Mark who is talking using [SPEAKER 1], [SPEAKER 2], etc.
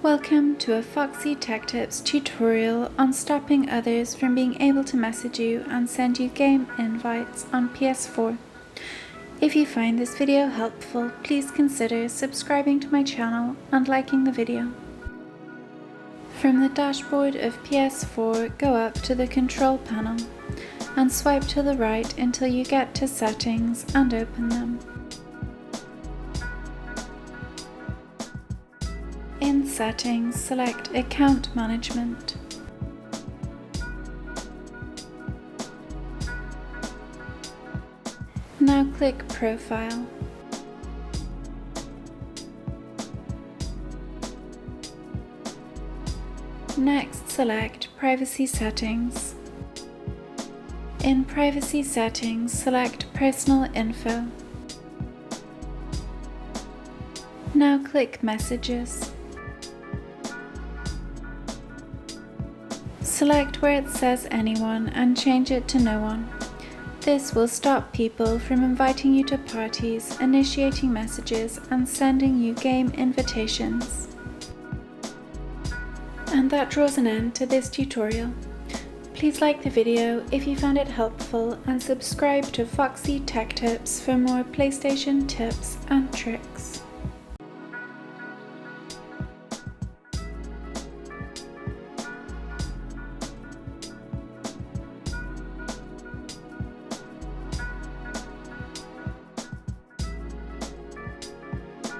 [SPEAKER 1] Welcome to a Foxy Tech Tips tutorial on stopping others from being able to message you and send you game invites on PS4. If you find this video helpful, please consider subscribing to my channel and liking the video. From the dashboard of PS4, go up to the control panel and swipe to the right until you get to Settings and open them. In Settings, select Account Management. Now click Profile. Next, select Privacy Settings. In Privacy Settings, select Personal Info. Now click Messages. Select where it says Anyone and change it to No One. This will stop people from inviting you to parties, initiating messages, and sending you game invitations. And that draws an end to this tutorial. Please like the video if you found it helpful and subscribe to Foxy Tech Tips for more PlayStation tips and tricks.